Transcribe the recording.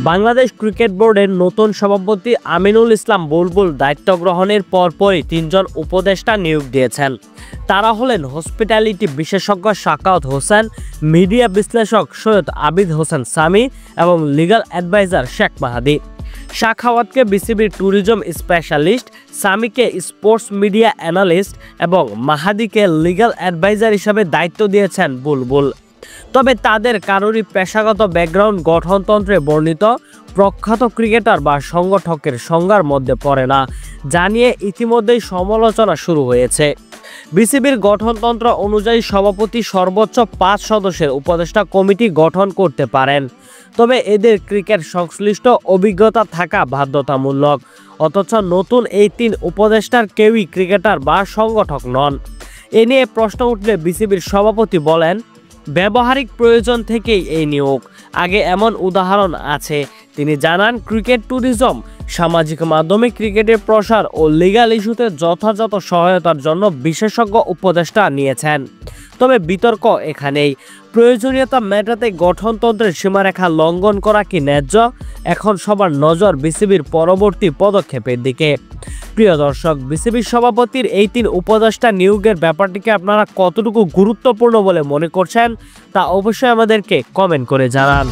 Bangladesh cricket বোর্ডের নতুন সভাপতি আমিনুল ইসলাম বুলবুল দায়িত্ব গ্রহণের পরপরই তিনজন উপদেষ্টা নিয়োগ দিয়েছেন। তারা হলেন হসপিটালিটি বিশেষজ্ঞ সাখাওয়াত হোসেন, মিডিয়া বিশ্লেষক সৈয়দ আবিদ হোসেন সামি এবং লিগ্যাল অ্যাডভাইজার শেখ মাহাদি। সাখাওয়াতকে বিসিবির ট্যুরিজম স্পেশালিস্ট, সামিকে স্পোর্টস মিডিয়া অ্যানালিস্ট এবং মাহাদিকে লিগ্যাল অ্যাডভাইজার হিসাবে দায়িত্ব দিয়েছেন বুলবুল। তবে তাদের কারোরই পেশাগত ব্যাকগ্রাউন্ড গঠনতন্ত্রে বর্ণিত প্রখ্যাত ক্রিকেটার বা সংগঠকের সংজ্ঞার মধ্যে পড়ে না, যা নিয়ে ইতিমধ্যেই সমালোচনা শুরু হয়েছে। বিসিবির গঠনতন্ত্র অনুযায়ী সভাপতি সর্বোচ্চ 5 সদস্যের উপদেষ্টা কমিটি গঠন করতে পারেন, তবে এদের ক্রিকেট সংশ্লিষ্ট অভিজ্ঞতা থাকা বাধ্যতামূলক। অথচ নতুন এই 3 উপদেষ্টার কেউই ক্রিকেটার বা সংগঠক নন। এ নিয়ে প্রশ্ন উঠলে বিসিবির সভাপতি বলেন, ব্যবহারিক প্রয়োজন থেকেই এই নিয়োগ। আগে এমন উদাহরণ আছে। তিনি জানান, ক্রিকেট ট্যুরিজম, সামাজিক মাধ্যমে ক্রিকেটের প্রসার ও লিগ্যাল ইস্যুতে যথাযথ সহায়তার জন্য বিশেষজ্ঞ উপদেষ্টা নিয়েছেন। তবে বিতর্ক এখানেই। প্রয়োজনীয়তা মেটাতে গঠনতন্ত্রের সীমারেখা লঙ্ঘন করা কি ন্যায্য? এখন সবার নজর বিসিবির পরবর্তী পদক্ষেপের দিকে। প্রিয় দর্শক, বিসিবির সভাপতির এই 3 উপদেষ্টা নিয়োগের ব্যাপারটিকে আপনারা কতটুকু গুরুত্বপূর্ণ বলে মনে করছেন তা অবশ্যই আমাদেরকে কমেন্ট করে জানান।